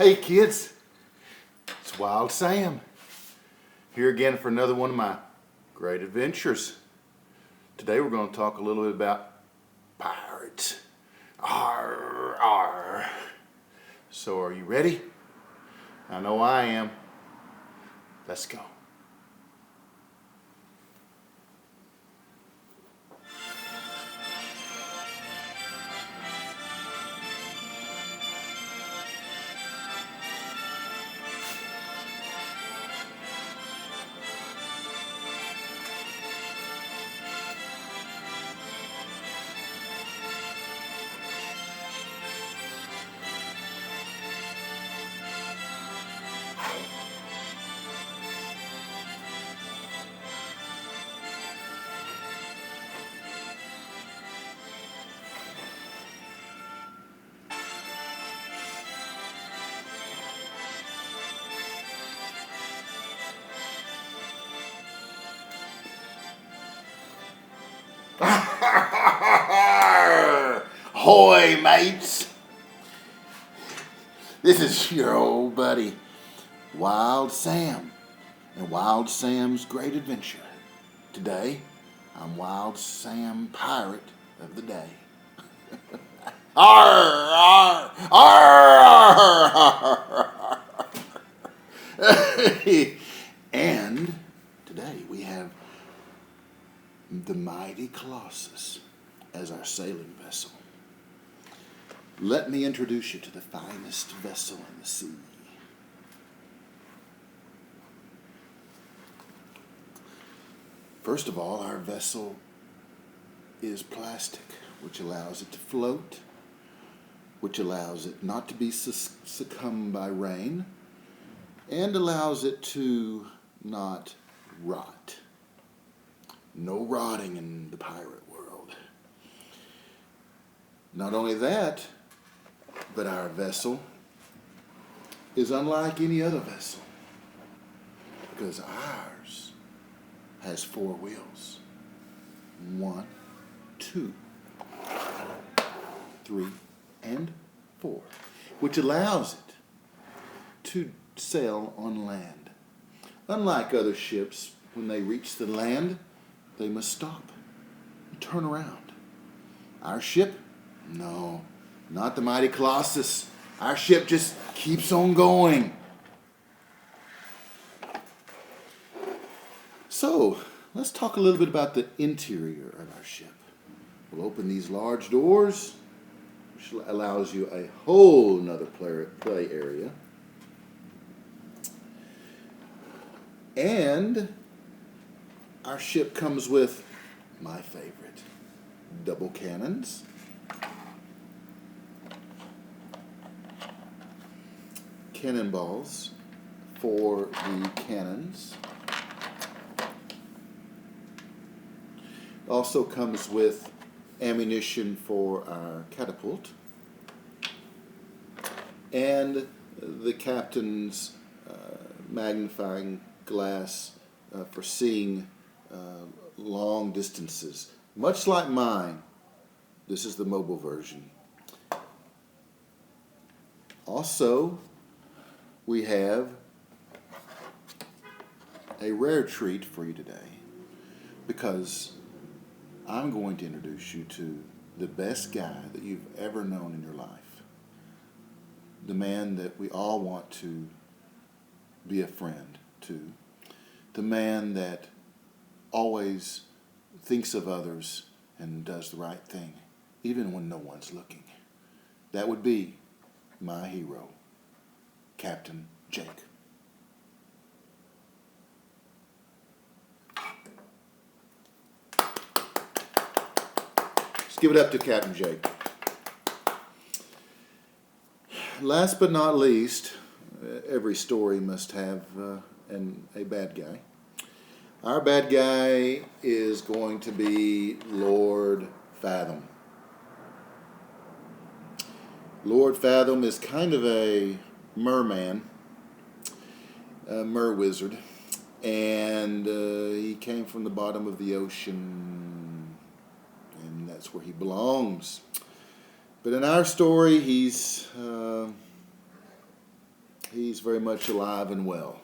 Hey kids, it's Wild Sam here again for another one of my great adventures. Today we're going to talk a little bit about pirates. Arr, arr. So are you ready? I know I am. Let's go. Ahoy, mates! This is your old buddy, Wild Sam, and Wild Sam's Great Adventure. Today, I'm Wild Sam, Pirate of the Day. Arr, arr, arr, arr. And today we have the mighty Colossus as our sailing vessel. Let me introduce you to the finest vessel in the sea. First of all, our vessel is plastic, which allows it to float, which allows it not to be succumbed by rain, and allows it to not rot. No rotting in the pirate world. Not only that, but our vessel is unlike any other vessel because ours has 4 wheels. 1, 2, 3, and 4, which allows it to sail on land. Unlike other ships, when they reach the land, they must stop and turn around. Our ship? No, not the mighty Colossus. Our ship just keeps on going. So, let's talk a little bit about the interior of our ship. We'll open these large doors, which allows you a whole nother play area. And our ship comes with my favorite, double cannons, cannonballs for the cannons. Also comes with ammunition for our catapult and the captain's magnifying glass for seeing long distances. Much like mine, this is the mobile version. Also, we have a rare treat for you today because I'm going to introduce you to the best guy that you've ever known in your life. The man that we all want to be a friend to. The man that always thinks of others and does the right thing, even when no one's looking. That would be my hero, Captain Jake. Let's give it up to Captain Jake. Last but not least, every story must have a bad guy. Our bad guy is going to be Lord Fathom. Lord Fathom is kind of a merman, a merwizard, and he came from the bottom of the ocean, and that's where he belongs. But in our story, he's He's very much alive and well.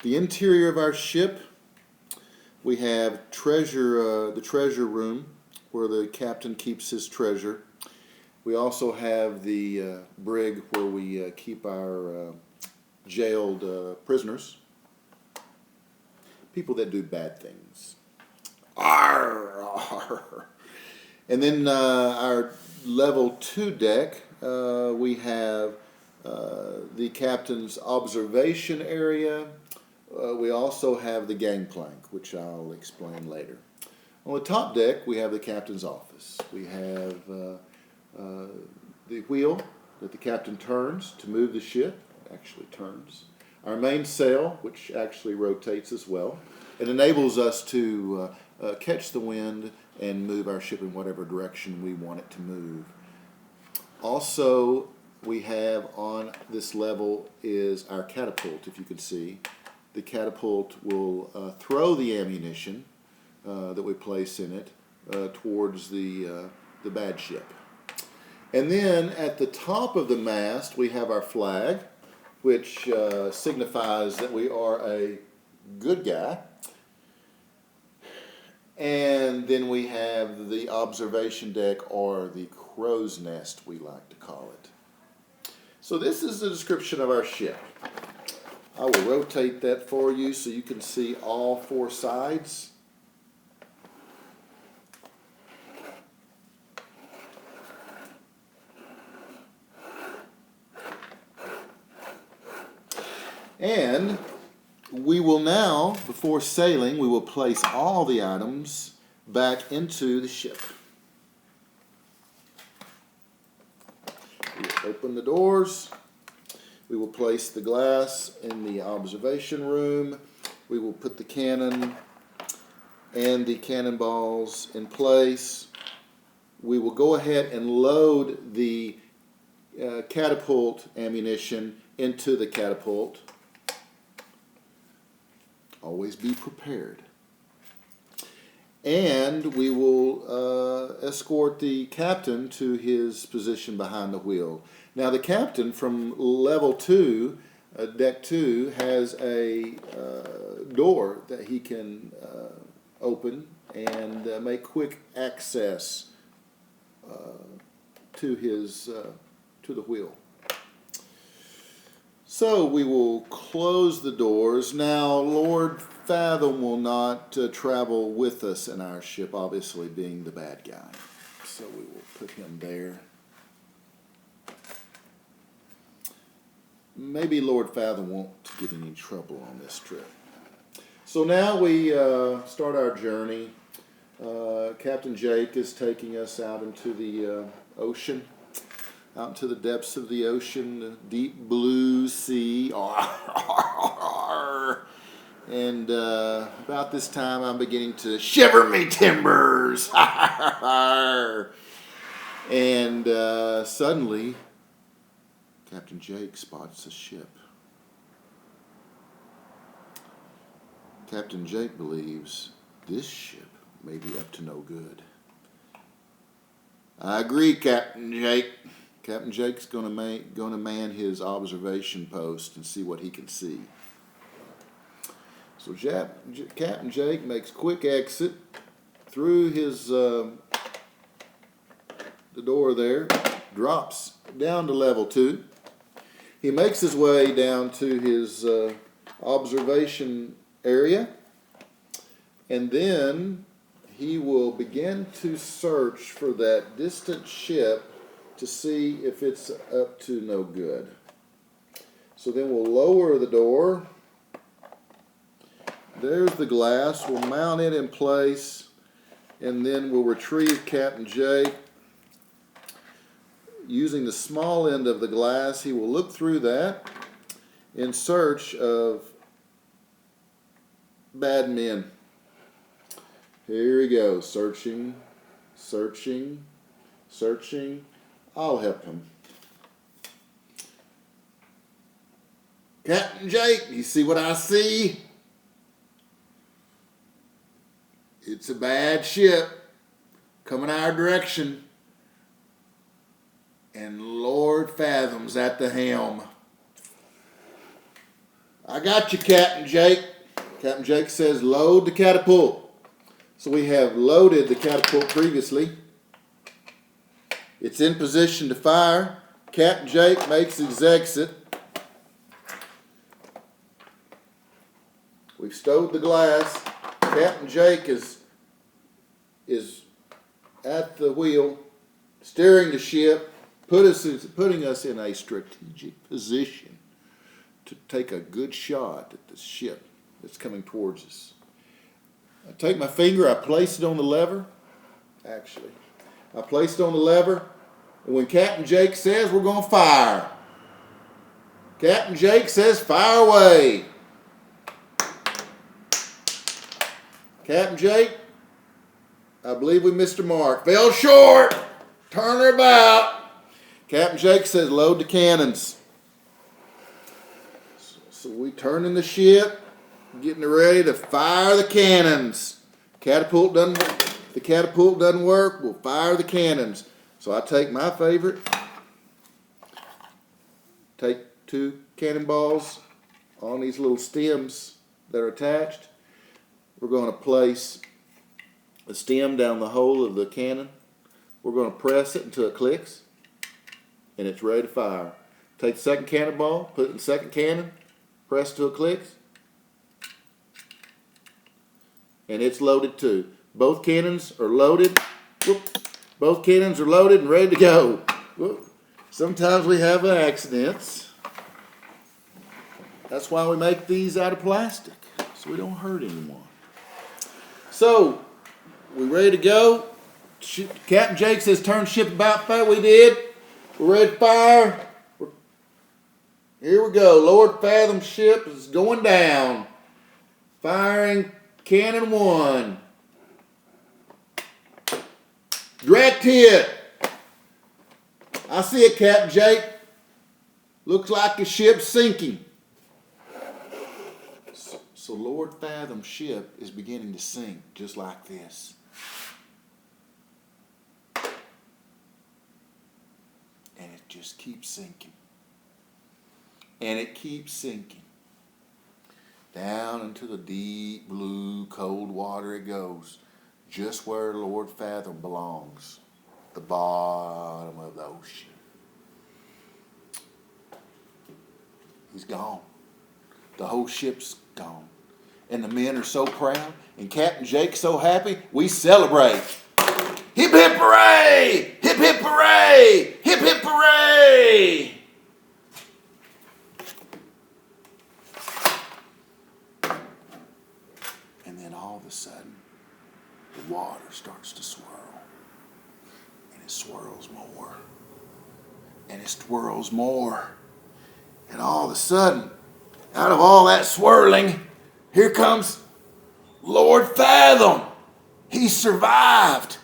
The interior of our ship, we have the treasure room where the captain keeps his treasure. We also have the brig where we keep our jailed prisoners, people that do bad things. Arr, arr. And then our level 2 deck, we have the captain's observation area. We also have the gangplank, which I'll explain later. On the top deck, we have the captain's office. We have the wheel that the captain turns to move the ship. It actually turns. Our main sail, which actually rotates as well. It enables us to catch the wind and move our ship in whatever direction we want it to move. Also, we have on this level is our catapult, if you can see. The catapult will throw the ammunition that we place in it towards the bad ship. And then at the top of the mast, we have our flag, which signifies that we are a good guy. And then we have the observation deck, or the crow's nest, we like to call it. So this is the description of our ship. I will rotate that for you so you can see all 4 sides. And we will now, before sailing, we will place all the items back into the ship. We will open the doors. We will place the glass in the observation room. We will put the cannon and the cannonballs in place. We will go ahead and load the catapult ammunition into the catapult. Always be prepared. And we will escort the captain to his position behind the wheel. Now the captain from level 2, deck 2, has a door that he can open and make quick access to the wheel. So we will close the doors. Now, Lord Fathom will not travel with us in our ship, obviously being the bad guy. So we will put him there. Maybe Lord Fathom won't get any trouble on this trip. So now we start our journey. Captain Jake is taking us out into the ocean. Out into the depths of the ocean, the deep blue sea. And about this time, I'm beginning to shiver me timbers. And suddenly, Captain Jake spots a ship. Captain Jake believes this ship may be up to no good. I agree, Captain Jake. Captain Jake's going to man his observation post and see what he can see. So Captain Jake makes quick exit through his the door there, drops down to level 2. He makes his way down to his observation area, and then he will begin to search for that distant ship to see if it's up to no good. So then we'll lower the door. There's the glass. We'll mount it in place, and then we'll retrieve Captain Jake. Using the small end of the glass, he will look through that in search of bad men. Here he goes, searching, searching, searching. I'll help him. Captain Jake, you see what I see? It's a bad ship coming our direction. and Lord Fathom's at the helm. I got you, Captain Jake. Captain Jake says, load the catapult. So we have loaded the catapult previously. It's in position to fire. Captain Jake makes his exit. We've stowed the glass. Captain Jake is at the wheel, steering the ship, putting us in a strategic position to take a good shot at the ship that's coming towards us. I take my finger, I place it on the lever. Actually, I place it on the lever, and when Captain Jake says we're going to fire, Captain Jake says fire away. Captain Jake, I believe we missed a mark. Fell short. Turn her about. Captain Jake says load the cannons. So we turning the ship, getting ready to fire the cannons. The catapult doesn't work, we'll fire the cannons. So I take my favorite, take 2 cannonballs on these little stems that are attached. We're going to place a stem down the hole of the cannon. We're going to press it until it clicks, and it's ready to fire. Take the second cannonball, put it in the second cannon, press it till it clicks, and it's loaded too. Both cannons are loaded. Whoop. Both cannons are loaded and ready to go. Whoop. Sometimes we have accidents. That's why we make these out of plastic, so we don't hurt anyone. So, we ready to go? Captain Jake says turn ship about fire. We did. We're ready to fire. Here we go. Lord Fathom ship is going down. Firing cannon 1. Direct hit. I see it, Captain Jake. Looks like the ship's sinking. So Lord Fathom's ship is beginning to sink just like this. And it just keeps sinking. And it keeps sinking. Down into the deep blue cold water it goes. Just where Lord Fathom belongs. The bottom of the ocean. He's gone. The whole ship's gone. And the men are so proud, and Captain Jake's so happy, we celebrate. Hip hip hooray! Hip hip hooray! Hip hip hooray! And then all of a sudden, the water starts to swirl. And it swirls more. And it swirls more. And all of a sudden, out of all that swirling, here comes Lord Fathom. He survived.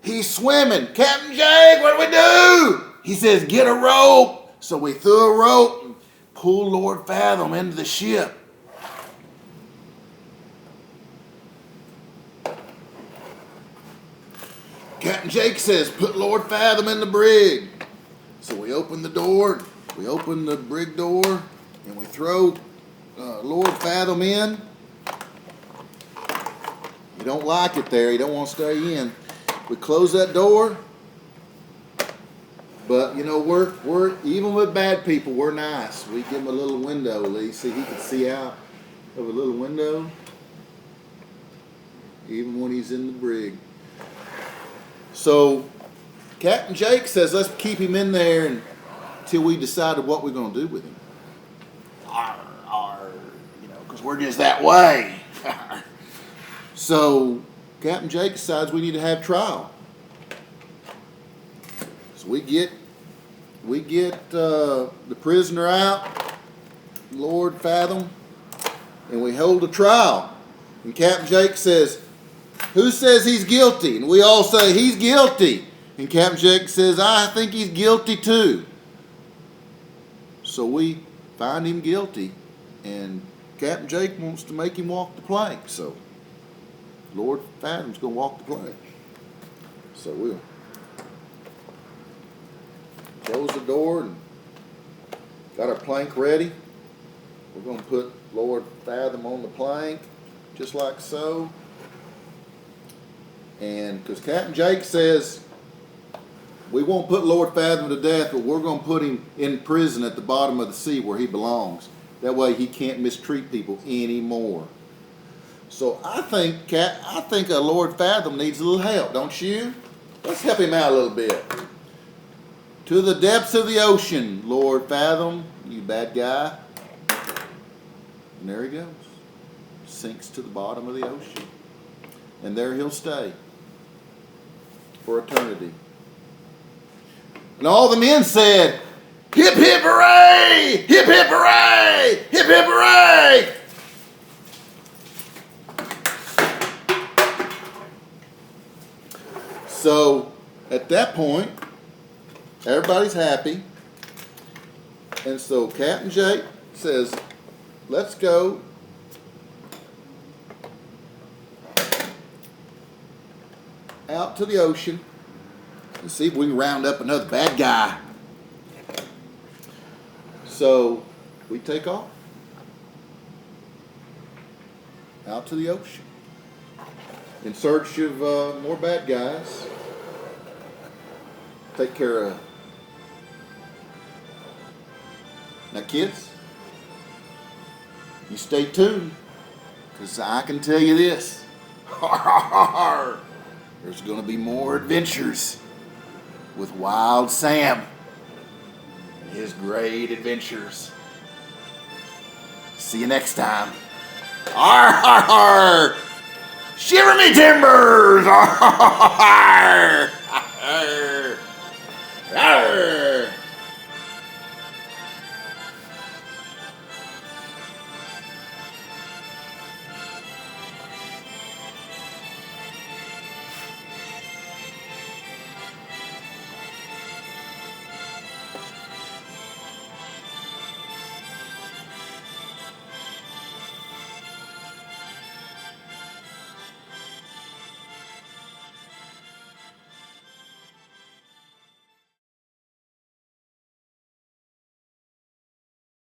He's swimming. Captain Jake, what do we do? He says, get a rope. So we threw a rope and pulled Lord Fathom into the ship. Captain Jake says, put Lord Fathom in the brig. So we open the door, we open the brig door, and we throw Lord Fathom in. You don't like it there. You don't want to stay in. We close that door. But, you know, we're even with bad people, we're nice. We give him a little window, at least. See, he can see out of a little window. Even when he's in the brig. So, Captain Jake says, let's keep him in there until we decided what we're going to do with him. Because we're just that way. So Captain Jake decides we need to have trial. So we get the prisoner out, Lord Fathom, and we hold a trial. And Captain Jake says, who says he's guilty? And we all say, he's guilty. And Captain Jake says, I think he's guilty too. So we find him guilty, and Captain Jake wants to make him walk the plank. So Lord Fathom's going to walk the plank. So we'll. close the door and got our plank ready. We're going to put Lord Fathom on the plank, just like so. And because Captain Jake says we won't put Lord Fathom to death, but we're going to put him in prison at the bottom of the sea where he belongs. That way he can't mistreat people anymore. So I think Lord Fathom needs a little help, don't you? Let's help him out a little bit. To the depths of the ocean, Lord Fathom, you bad guy. And there he goes. Sinks to the bottom of the ocean. And there he'll stay for eternity. And all the men said, hip hip hooray! Hip hip hooray! Hip hip hooray! So at that point, everybody's happy. And so Captain Jake says, let's go out to the ocean and see if we can round up another bad guy. So we take off out to the ocean in search of more bad guys. Take care of. Now, kids, you stay tuned, because I can tell you this. There's going to be more adventures with Wild Sam and his great adventures. See you next time. Arr, arr, arr. Shiver me timbers! Arr, arr, arr, arr.